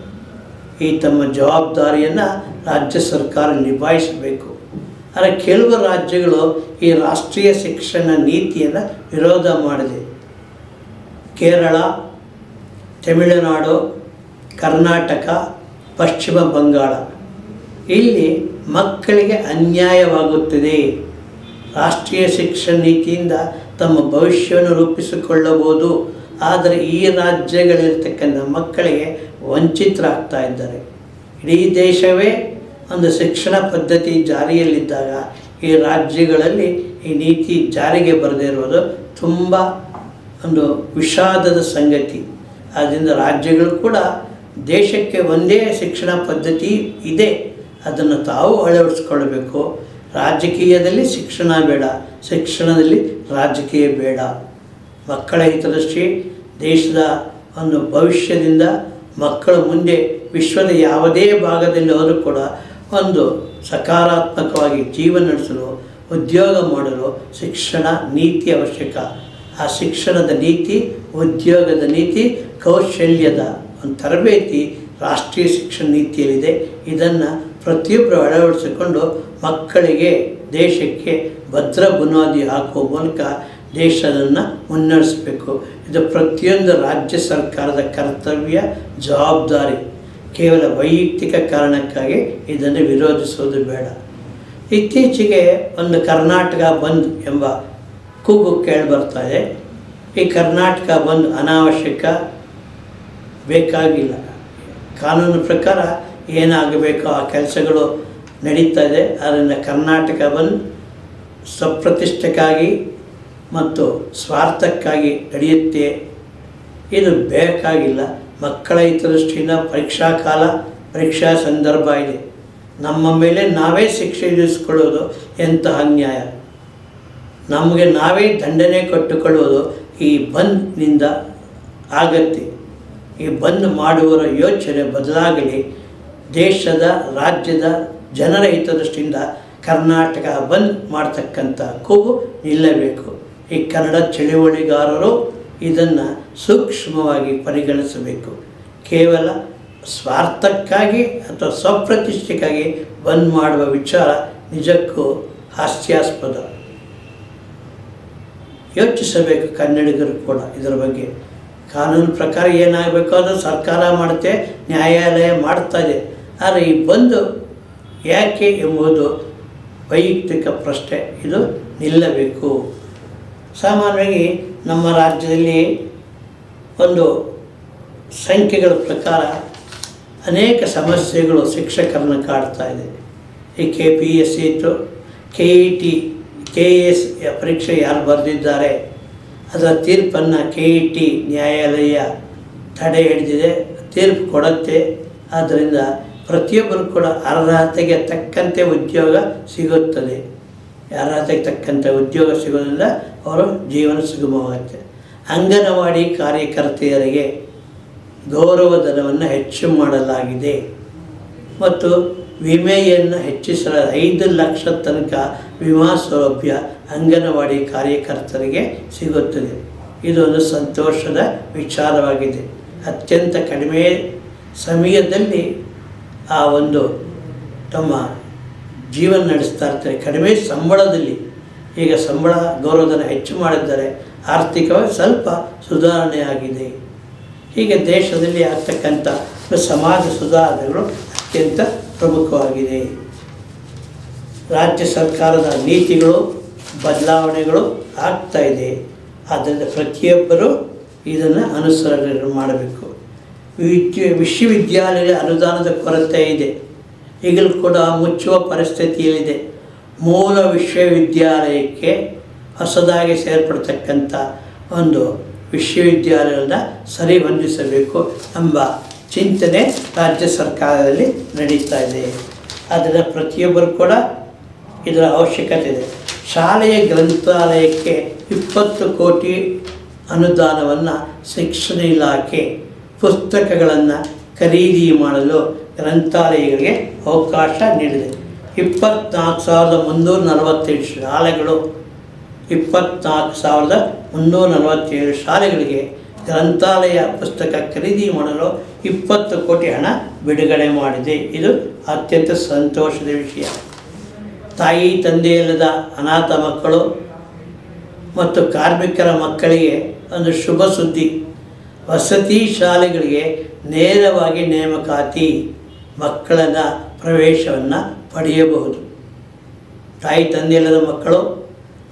ಈ ತಮ್ಮ ಜವಾಬ್ದಾರಿಯನ್ನು ರಾಜ್ಯ ಸರ್ಕಾರ ನಿಭಾಯಿಸಬೇಕು. ಆದರೆ ಕೆಲವು ರಾಜ್ಯಗಳು ಈ ರಾಷ್ಟ್ರೀಯ ಶಿಕ್ಷಣ ನೀತಿಯನ್ನು ವಿರೋಧ ಮಾಡಿದೆ. ಕೇರಳ, ತಮಿಳುನಾಡು, ಕರ್ನಾಟಕ, ಪಶ್ಚಿಮ ಬಂಗಾಳ ಇಲ್ಲಿ ಮಕ್ಕಳಿಗೆ ಅನ್ಯಾಯವಾಗುತ್ತದೆ. ರಾಷ್ಟ್ರೀಯ ಶಿಕ್ಷಣ ನೀತಿಯಿಂದ ತಮ್ಮ ಭವಿಷ್ಯವನ್ನು ರೂಪಿಸಿಕೊಳ್ಳಬಹುದು. ಆದರೆ ಈ ರಾಜ್ಯಗಳಿರ್ತಕ್ಕಂಥ ಮಕ್ಕಳಿಗೆ ವಂಚಿತರಾಗ್ತಾ ಇದ್ದಾರೆ. ಇಡೀ ದೇಶವೇ ಒಂದು ಶಿಕ್ಷಣ ಪದ್ಧತಿ ಜಾರಿಯಲ್ಲಿದ್ದಾಗ ಈ ರಾಜ್ಯಗಳಲ್ಲಿ ಈ ನೀತಿ ಜಾರಿಗೆ ಬರದೇ ಇರುವುದು ತುಂಬ ಒಂದು ವಿಷಾದದ ಸಂಗತಿ. ಆದ್ದರಿಂದ ರಾಜ್ಯಗಳು ಕೂಡ ದೇಶಕ್ಕೆ ಒಂದೇ ಶಿಕ್ಷಣ ಪದ್ಧತಿ ಇದೆ, ಅದನ್ನು ತಾವು ಅಳವಡಿಸ್ಕೊಳ್ಬೇಕು. ರಾಜಕೀಯದಲ್ಲಿ ಶಿಕ್ಷಣ ಬೇಡ, ಶಿಕ್ಷಣದಲ್ಲಿ ರಾಜಕೀಯ ಬೇಡ. ಮಕ್ಕಳ ಹಿತದೃಷ್ಟಿ, ದೇಶದ ಒಂದು ಭವಿಷ್ಯದಿಂದ ಮಕ್ಕಳು ಮುಂದೆ ವಿಶ್ವದ ಯಾವುದೇ ಭಾಗದಲ್ಲಿ ಹೋದರೂ ಕೂಡ ಒಂದು ಸಕಾರಾತ್ಮಕವಾಗಿ ಜೀವನ ನಡೆಸಲು, ಉದ್ಯೋಗ ಮಾಡಲು ಶಿಕ್ಷಣ ನೀತಿ ಅವಶ್ಯಕ. ಆ ಶಿಕ್ಷಣದ ನೀತಿ, ಉದ್ಯೋಗದ ನೀತಿ, ಕೌಶಲ್ಯದ ಒಂದು ತರಬೇತಿ ರಾಷ್ಟ್ರೀಯ ಶಿಕ್ಷಣ ನೀತಿಯಲ್ಲಿದೆ. ಇದನ್ನು ಪ್ರತಿಯೊಬ್ಬರು ಅಳವಡಿಸಿಕೊಂಡು ಮಕ್ಕಳಿಗೆ, ದೇಶಕ್ಕೆ ಭದ್ರ ಬುನಾದಿ ಹಾಕುವ ಮೂಲಕ ದೇಶವನ್ನು ಮುನ್ನಡೆಸಬೇಕು. ಇದು ಪ್ರತಿಯೊಂದು ರಾಜ್ಯ ಸರ್ಕಾರದ ಕರ್ತವ್ಯ, ಜವಾಬ್ದಾರಿ. ಕೇವಲ ವೈಯಕ್ತಿಕ ಕಾರಣಕ್ಕಾಗಿ ಇದನ್ನು ವಿರೋಧಿಸುವುದು ಬೇಡ. ಇತ್ತೀಚೆಗೆ ಒಂದು ಕರ್ನಾಟಕ ಬಂದ್ ಎಂಬ ಕೂಗು ಕೇಳಿಬರ್ತಾ ಇದೆ. ಈ ಕರ್ನಾಟಕ ಬಂದ್ ಅನಾವಶ್ಯಕ, ಬೇಕಾಗಿಲ್ಲ. ಕಾನೂನು ಪ್ರಕಾರ ಏನಾಗಬೇಕೋ ಆ ಕೆಲಸಗಳು ನಡೀತಾ ಇದೆ. ಅದರಿಂದ ಕರ್ನಾಟಕ ಬಂದ್ ಸ್ವಪ್ರತಿಷ್ಠೆಗಾಗಿ ಮತ್ತು ಸ್ವಾರ್ಥಕ್ಕಾಗಿ ನಡೆಯುತ್ತೆ. ಇದು ಬೇಕಾಗಿಲ್ಲ. ಮಕ್ಕಳ ಹಿತದೃಷ್ಟಿಯಿಂದ ಪರೀಕ್ಷಾ ಕಾಲ, ಪರೀಕ್ಷಾ ಸಂದರ್ಭ ಇದೆ. ನಮ್ಮ ಮೇಲೆ ನಾವೇ ಶಿಕ್ಷೆ ವಿಧಿಸಿಕೊಳ್ಳುವುದು ಎಂತಹ ಅನ್ಯಾಯ. ನಮಗೆ ನಾವೇ ದಂಡನೆ ಕೊಟ್ಟುಕೊಳ್ಳುವುದು ಈ ಬಂದ್ನಿಂದ ಆಗತ್ತೆ. ಈ ಬಂದ್ ಮಾಡುವವರ ಯೋಚನೆ ಬದಲಾಗಲಿ. ದೇಶದ, ರಾಜ್ಯದ ಜನರ ಹಿತದೃಷ್ಟಿಯಿಂದ ಕರ್ನಾಟಕ ಬಂದ್ ಮಾಡ್ತಕ್ಕಂಥ ಕೂಗು ನಿಲ್ಲಬೇಕು. ಈ ಕನ್ನಡ ಚಳುವಳಿಗಾರರು ಇದನ್ನು ಸೂಕ್ಷ್ಮವಾಗಿ ಪರಿಗಣಿಸಬೇಕು. ಕೇವಲ ಸ್ವಾರ್ಥಕ್ಕಾಗಿ ಅಥವಾ ಸ್ವಪ್ರತಿಷ್ಠೆಗಾಗಿ ಬಂದ್ ಮಾಡುವ ವಿಚಾರ ನಿಜಕ್ಕೂ ಹಾಸ್ಯಾಸ್ಪದ. ಯೋಚಿಸಬೇಕು ಕನ್ನಡಿಗರು ಕೂಡ ಇದರ ಬಗ್ಗೆ. ಕಾನೂನು ಪ್ರಕಾರ ಏನಾಗಬೇಕು ಅದು ಸರ್ಕಾರ ಮಾಡುತ್ತೆ, ನ್ಯಾಯಾಲಯ ಮಾಡ್ತಾ ಇದೆ. ಆದರೆ ಈ ಬಂದು ಯಾಕೆ ಎಂಬುದು ವೈಯಕ್ತಿಕ ಪ್ರಶ್ನೆ, ಇದು ನಿಲ್ಲಬೇಕು. ಸಾಮಾನ್ಯವಾಗಿ ನಮ್ಮ ರಾಜ್ಯದಲ್ಲಿ ಒಂದು ಸಂಖ್ಯೆಗಳ ಪ್ರಕಾರ ಅನೇಕ ಸಮಸ್ಯೆಗಳು ಶಿಕ್ಷಕರನ್ನು ಕಾಡ್ತಾ ಇದೆ. ಈ KPSC ಇತ್ತು, KET KS ಪರೀಕ್ಷೆ ಯಾರು ಬರೆದಿದ್ದಾರೆ ಅದರ ತೀರ್ಪನ್ನು KET ನ್ಯಾಯಾಲಯ ತಡೆ ಹಿಡಿದಿದೆ, ತೀರ್ಪು ಕೊಡುತ್ತೆ. ಆದ್ದರಿಂದ ಪ್ರತಿಯೊಬ್ಬರು ಕೂಡ ಅರ್ಹತೆಗೆ ತಕ್ಕಂತೆ ಉದ್ಯೋಗ ಸಿಗುತ್ತದೆ. ಅರ್ಹತೆಗೆ ತಕ್ಕಂತೆ ಉದ್ಯೋಗ ಸಿಗೋದ್ರಿಂದ ಅವರ ಜೀವನ ಸುಗಮವಾಗುತ್ತೆ. ಅಂಗನವಾಡಿ ಕಾರ್ಯಕರ್ತೆಯರಿಗೆ ಗೌರವಧನವನ್ನು ಹೆಚ್ಚು ಮಾಡಲಾಗಿದೆ ಮತ್ತು ವಿಮೆಯನ್ನು ಹೆಚ್ಚಿಸಲ 5 ಲಕ್ಷ ತನಕ ವಿಮಾ ಸೌಲಭ್ಯ ಅಂಗನವಾಡಿ ಕಾರ್ಯಕರ್ತರಿಗೆ ಸಿಗುತ್ತದೆ. ಇದೊಂದು ಸಂತೋಷದ ವಿಚಾರವಾಗಿದೆ. ಅತ್ಯಂತ ಕಡಿಮೆ ಸಮಯದಲ್ಲಿ ಆ ಒಂದು ತಮ್ಮ ಜೀವನ ನಡೆಸ್ತಾ ಇರ್ತಾರೆ, ಕಡಿಮೆ ಸಂಬಳದಲ್ಲಿ. ಈಗ ಸಂಬಳ ಗೌರವಧನ ಹೆಚ್ಚು ಮಾಡಿದ್ದಾರೆ, ಆರ್ಥಿಕವಾಗಿ ಸ್ವಲ್ಪ ಸುಧಾರಣೆ ಆಗಿದೆ. ಹೀಗೆ ದೇಶದಲ್ಲಿ ಆಗ್ತಕ್ಕಂಥ ಸಮಾಜ ಸುಧಾರಣೆಗಳು ಅತ್ಯಂತ ಪ್ರಮುಖವಾಗಿದೆ. ರಾಜ್ಯ ಸರ್ಕಾರದ ನೀತಿಗಳು ಬದಲಾವಣೆಗಳು ಆಗ್ತಾ ಇದೆ. ಆದ್ದರಿಂದ ಪ್ರತಿಯೊಬ್ಬರೂ ಇದನ್ನು ಅನುಸರಣೆ ಮಾಡಬೇಕು. ವಿಶ್ವವಿದ್ಯಾಲಯ ಅನುದಾನದ ಕೊರತೆ ಇದೆ, ಈಗಲೂ ಕೂಡ ಮುಚ್ಚುವ ಪರಿಸ್ಥಿತಿಯಲ್ಲಿದೆ. ಮೂಲ ವಿಶ್ವವಿದ್ಯಾಲಯಕ್ಕೆ ಹೊಸದಾಗಿ ಸೇರ್ಪಡ್ತಕ್ಕಂಥ ಒಂದು ವಿಶ್ವವಿದ್ಯಾಲಯದ ಸರಿಹೊಂದಿಸಬೇಕು ಎಂಬ ಚಿಂತನೆ ರಾಜ್ಯ ಸರ್ಕಾರದಲ್ಲಿ ನಡೀತಾ ಇದೆ. ಅದರ ಪ್ರತಿಯೊಬ್ಬರು ಕೂಡ ಇದರ ಅವಶ್ಯಕತೆ ಇದೆ. ಶಾಲೆಯ ಗ್ರಂಥಾಲಯಕ್ಕೆ 20 ಕೋಟಿ ಅನುದಾನವನ್ನು ಶಿಕ್ಷಣ ಇಲಾಖೆ ಪುಸ್ತಕಗಳನ್ನು ಖರೀದಿ ಮಾಡಲು ಗ್ರಂಥಾಲಯಗಳಿಗೆ ಅವಕಾಶ ನೀಡಿದೆ. 24,347 ಶಾಲೆಗಳು 24,347 ಶಾಲೆಗಳಿಗೆ ಗ್ರಂಥಾಲಯ ಪುಸ್ತಕ ಖರೀದಿ ಮಾಡಲು 20 ಕೋಟಿ ಹಣ ಬಿಡುಗಡೆ ಮಾಡಿದೆ. ಇದು ಅತ್ಯಂತ ಸಂತೋಷದ ವಿಷಯ. ತಾಯಿ ತಂದೆಯಿಲ್ಲದ ಅನಾಥ ಮಕ್ಕಳು ಮತ್ತು ಕಾರ್ಮಿಕರ ಮಕ್ಕಳಿಗೆ ಒಂದು ಶುಭ ಸುದ್ದಿ. ವಸತಿ ಶಾಲೆಗಳಿಗೆ ನೇರವಾಗಿ ನೇಮಕಾತಿ ಮಕ್ಕಳನ್ನ ಪ್ರವೇಶವನ್ನು ಪಡೆಯಬಹುದು. ತಾಯಿ ತಂದೆಯಿಲ್ಲದ ಮಕ್ಕಳು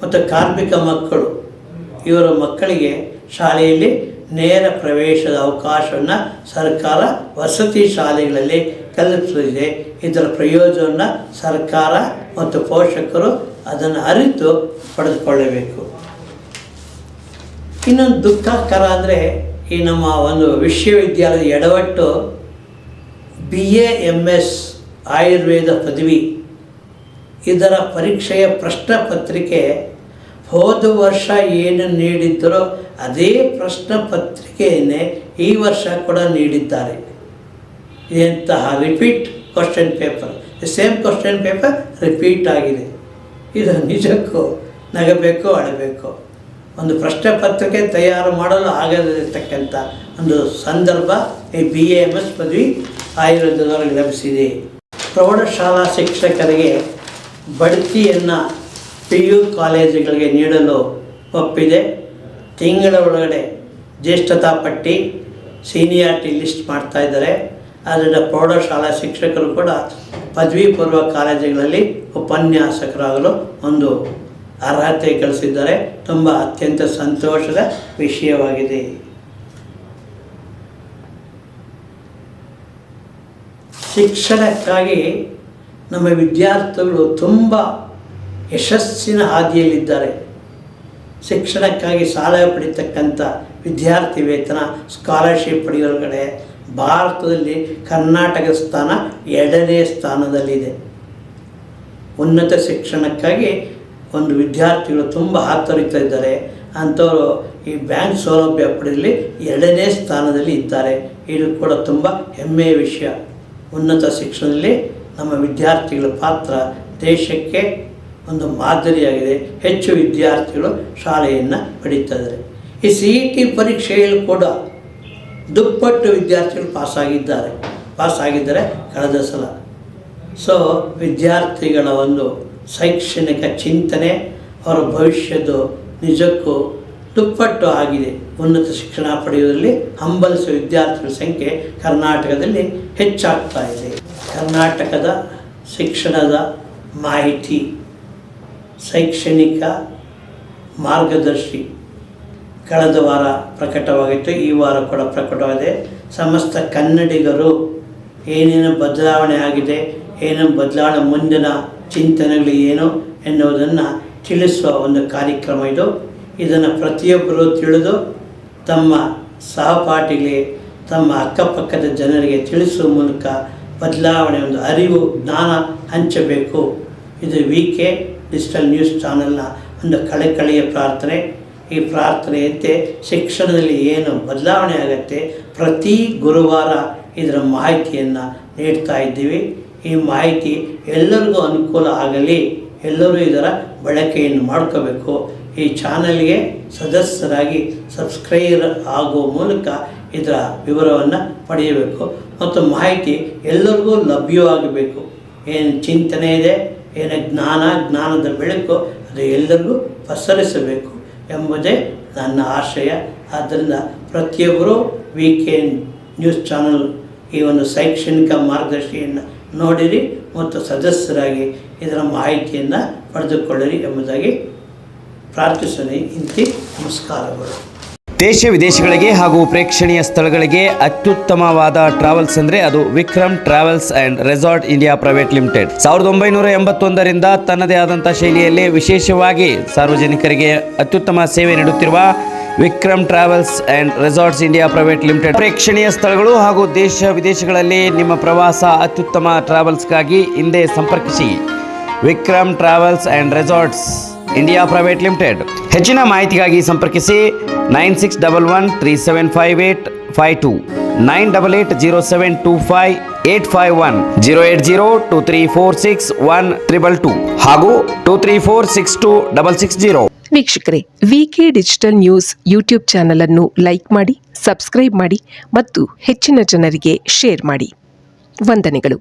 ಮತ್ತು ಕಾರ್ಮಿಕ ಮಕ್ಕಳು ಇವರ ಮಕ್ಕಳಿಗೆ ಶಾಲೆಯಲ್ಲಿ ನೇರ ಪ್ರವೇಶದ ಅವಕಾಶವನ್ನು ಸರ್ಕಾರ ವಸತಿ ಶಾಲೆಗಳಲ್ಲಿ ಕಲ್ಪಿಸಲಿದೆ. ಇದರ ಪ್ರಯೋಜನವನ್ನು ಸರ್ಕಾರ ಮತ್ತು ಪೋಷಕರು ಅದನ್ನು ಅರಿತು ಪಡೆದುಕೊಳ್ಳಬೇಕು. ಇನ್ನೊಂದು ದುಃಖಕರ ಅಂದರೆ ಈ ನಮ್ಮ ಒಂದು ವಿಶ್ವವಿದ್ಯಾಲಯದ ಎಡವಟ್ಟು BA MS ಆಯುರ್ವೇದ ಪದವಿ ಇದರ ಪರೀಕ್ಷೆಯ ಪ್ರಶ್ನೆ ಪತ್ರಿಕೆ ಹೋದ ವರ್ಷ ಏನು ನೀಡಿದ್ದರೋ ಅದೇ ಪ್ರಶ್ನೆ ಪತ್ರಿಕೆಯನ್ನೇ ಈ ವರ್ಷ ಕೂಡ ನೀಡಿದ್ದಾರೆ. ಇಂತಹ repeat question paper, same question paper repeat ಆಗಿದೆ. ಇದು ನಿಜಕ್ಕೂ ನಗಬೇಕು, ಅಳಬೇಕು. ಒಂದು ಪ್ರಶ್ನೆ ಪತ್ರಿಕೆ ತಯಾರು ಮಾಡಲು ಆಗದಿರತಕ್ಕಂಥ ಒಂದು ಸಂದರ್ಭ ಈ BA MS ಪದವಿ ಆಯುರ್ವೇದದವರೆಗೆ ಲಭಿಸಿದೆ. ಪ್ರೌಢಶಾಲಾ ಶಿಕ್ಷಕರಿಗೆ ಬಡ್ತಿಯನ್ನು PU ಕಾಲೇಜುಗಳಿಗೆ ನೀಡಲು ಒಪ್ಪಿದೆ. ತಿಂಗಳ ಒಳಗಡೆ ಜ್ಯೇಷ್ಠತಾ ಪಟ್ಟಿ ಸೀನಿಯಾರಿಟಿ ಲಿಸ್ಟ್ ಮಾಡ್ತಾ ಇದ್ದಾರೆ. ಆದ್ದರಿಂದ ಪ್ರೌಢಶಾಲಾ ಶಿಕ್ಷಕರು ಕೂಡ ಪದವಿ ಪೂರ್ವ ಕಾಲೇಜುಗಳಲ್ಲಿ ಉಪನ್ಯಾಸಕರಾಗಲು ಒಂದು ಅರ್ಹತೆ ಗಳಿಸಿದ್ದಾರೆ. ತುಂಬ ಅತ್ಯಂತ ಸಂತೋಷದ ವಿಷಯವಾಗಿದೆ. ಶಿಕ್ಷಣಕ್ಕಾಗಿ ನಮ್ಮ ವಿದ್ಯಾರ್ಥಿಗಳು ತುಂಬ ಯಶಸ್ಸಿನ ಹಾದಿಯಲ್ಲಿದ್ದಾರೆ. ಶಿಕ್ಷಣಕ್ಕಾಗಿ ಸಾಲ ಪಡಿತಕ್ಕಂಥ ವಿದ್ಯಾರ್ಥಿ ವೇತನ ಸ್ಕಾಲರ್ಶಿಪ್ ಪಡೆಯುವ ಕಡೆ ಭಾರತದಲ್ಲಿ ಕರ್ನಾಟಕ ಸ್ಥಾನ 2ನೇ ಸ್ಥಾನದಲ್ಲಿದೆ. ಉನ್ನತ ಶಿಕ್ಷಣಕ್ಕಾಗಿ ಒಂದು ವಿದ್ಯಾರ್ಥಿಗಳು ತುಂಬ ಹಾತೊರಿತಾ ಇದ್ದಾರೆ. ಅಂಥವರು ಈ ಬ್ಯಾಂಕ್ ಸೌಲಭ್ಯ ಪಡೆಯಲಿ 2ನೇ ಸ್ಥಾನದಲ್ಲಿ ಇದ್ದಾರೆ. ಇದು ಕೂಡ ತುಂಬ ಹೆಮ್ಮೆಯ ವಿಷಯ. ಉನ್ನತ ಶಿಕ್ಷಣದಲ್ಲಿ ನಮ್ಮ ವಿದ್ಯಾರ್ಥಿಗಳ ಪಾತ್ರ ದೇಶಕ್ಕೆ ಒಂದು ಮಾದರಿಯಾಗಿದೆ. ಹೆಚ್ಚು ವಿದ್ಯಾರ್ಥಿಗಳು ಶಾಲೆಯನ್ನು ಪಡೀತಾ ಇದ್ದಾರೆ. ಈ CET ಪರೀಕ್ಷೆಯಲ್ಲೂ ಕೂಡ ದುಪ್ಪಟ್ಟು ವಿದ್ಯಾರ್ಥಿಗಳು ಪಾಸಾಗಿದ್ದಾರೆ ಕಳೆದ ಸಲ. ಸೊ ವಿದ್ಯಾರ್ಥಿಗಳ ಒಂದು ಶೈಕ್ಷಣಿಕ ಚಿಂತನೆ ಅವರ ಭವಿಷ್ಯದ ನಿಜಕ್ಕೂ ದುಪ್ಪಟ್ಟು ಆಗಿದೆ. ಉನ್ನತ ಶಿಕ್ಷಣ ಪಡೆಯುವುದರಲ್ಲಿ ಹಂಬಲಿಸುವ ವಿದ್ಯಾರ್ಥಿಗಳ ಸಂಖ್ಯೆ ಕರ್ನಾಟಕದಲ್ಲಿ ಹೆಚ್ಚಾಗ್ತಾ ಇದೆ. ಕರ್ನಾಟಕದ ಶಿಕ್ಷಣದ ಮಾಹಿತಿ ಶೈಕ್ಷಣಿಕ ಮಾರ್ಗದರ್ಶಿ ಕಳೆದ ವಾರ ಪ್ರಕಟವಾಗಿತ್ತು, ಈ ವಾರ ಕೂಡ ಪ್ರಕಟವಾಗಿದೆ. ಸಮಸ್ತ ಕನ್ನಡಿಗರು ಏನೇನು ಬದಲಾವಣೆ ಆಗಿದೆ, ಏನೇನು ಬದಲಾವಣೆ ಮುಂದಿನ ಚಿಂತನೆಗಳು ಏನು ಎನ್ನುವುದನ್ನು ತಿಳಿಸುವ ಒಂದು ಕಾರ್ಯಕ್ರಮ ಇದು. ಇದನ್ನು ಪ್ರತಿಯೊಬ್ಬರು ತಿಳಿದು ತಮ್ಮ ಸಹಪಾಠಿಗಳಿಗೆ, ತಮ್ಮ ಅಕ್ಕಪಕ್ಕದ ಜನರಿಗೆ ತಿಳಿಸುವ ಮೂಲಕ ಬದಲಾವಣೆ ಒಂದು ಅರಿವು ಜ್ಞಾನ ಹಂಚಬೇಕು. ಇದು VK ಡಿಜಿಟಲ್ ನ್ಯೂಸ್ ಚಾನಲ್ನ ಒಂದು ಕಳಕಳಿಯ ಪ್ರಾರ್ಥನೆ. ಈ ಪ್ರಾರ್ಥನೆಯಂತೆ ಶಿಕ್ಷಣದಲ್ಲಿ ಏನು ಬದಲಾವಣೆ ಆಗುತ್ತೆ ಪ್ರತಿ ಗುರುವಾರ ಇದರ ಮಾಹಿತಿಯನ್ನು ನೀಡ್ತಾ ಇದ್ದೀವಿ. ಈ ಮಾಹಿತಿ ಎಲ್ಲರಿಗೂ ಅನುಕೂಲ ಆಗಲಿ, ಎಲ್ಲರೂ ಇದರ ಬಳಕೆಯನ್ನು ಮಾಡ್ಕೋಬೇಕು. ಈ ಚಾನಲ್ಗೆ ಸದಸ್ಯರಾಗಿ ಸಬ್ಸ್ಕ್ರೈಬರ್ ಆಗುವ ಮೂಲಕ ಇದರ ವಿವರವನ್ನು ಪಡೆಯಬೇಕು ಮತ್ತು ಮಾಹಿತಿ ಎಲ್ಲರಿಗೂ ಲಭ್ಯವಾಗಬೇಕು. ಏನು ಚಿಂತನೆ ಇದೆ, ಏನು ಜ್ಞಾನದ ಬೆಳಕು ಅದು ಎಲ್ಲರಿಗೂ ಪಸರಿಸಬೇಕು ಎಂಬುದೇ ನನ್ನ ಆಶಯ. ಆದ್ದರಿಂದ ಪ್ರತಿಯೊಬ್ಬರು VK ನ್ಯೂಸ್ ಚಾನಲ್ ಈ ಒಂದು ಶೈಕ್ಷಣಿಕ ಮಾರ್ಗದರ್ಶಿಯನ್ನು ನೋಡಿರಿ ಮತ್ತು ಸದಸ್ಯರಾಗಿ ಇದರ ಮಾಹಿತಿಯನ್ನು ಪಡೆದುಕೊಳ್ಳಿರಿ ಎಂಬುದಾಗಿ ಪ್ರಾರ್ಥಿಸಲಿ. ಇಂತಿ ನಮಸ್ಕಾರಗಳು. ದೇಶ ವಿದೇಶಗಳಿಗೆ ಹಾಗೂ ಪ್ರೇಕ್ಷಣೀಯ ಸ್ಥಳಗಳಿಗೆ ಅತ್ಯುತ್ತಮವಾದ ಟ್ರಾವೆಲ್ಸ್ ಅಂದರೆ ಅದು Vikram travels and resort India private limited. 1981ರಿಂದ ತನ್ನದೇ ಆದಂಥ ಶೈಲಿಯಲ್ಲಿ ವಿಶೇಷವಾಗಿ ಸಾರ್ವಜನಿಕರಿಗೆ ಅತ್ಯುತ್ತಮ ಸೇವೆ ನೀಡುತ್ತಿರುವ Vikram travels and resorts India private limited ಪ್ರೇಕ್ಷಣೀಯ ಸ್ಥಳಗಳು ಹಾಗೂ ದೇಶ ವಿದೇಶಗಳಲ್ಲಿ ನಿಮ್ಮ ಪ್ರವಾಸ ಅತ್ಯುತ್ತಮ ಟ್ರಾವೆಲ್ಸ್ಗಾಗಿ ಹಿಂದೆ ಸಂಪರ್ಕಿಸಿ. Vikram travels and resorts India private limited. ಹೆಚ್ಚಿನ ಮಾಹಿತಿಗಾಗಿ ಸಂಪರ್ಕಿಸಿ 9611375852, 9880725851, 08023461222 ಹಾಗೂ 23462660. ವೀಕ್ಷಕರೇ, VK digital news YouTube channel ಅನ್ನು ಲೈಕ್ ಮಾಡಿ, ಸಬ್ಸ್ಕ್ರೈಬ್ ಮಾಡಿ ಮತ್ತು ಹೆಚ್ಚಿನ ಜನರಿಗೆ ಶೇರ್ ಮಾಡಿ. ವಂದನೆಗಳು.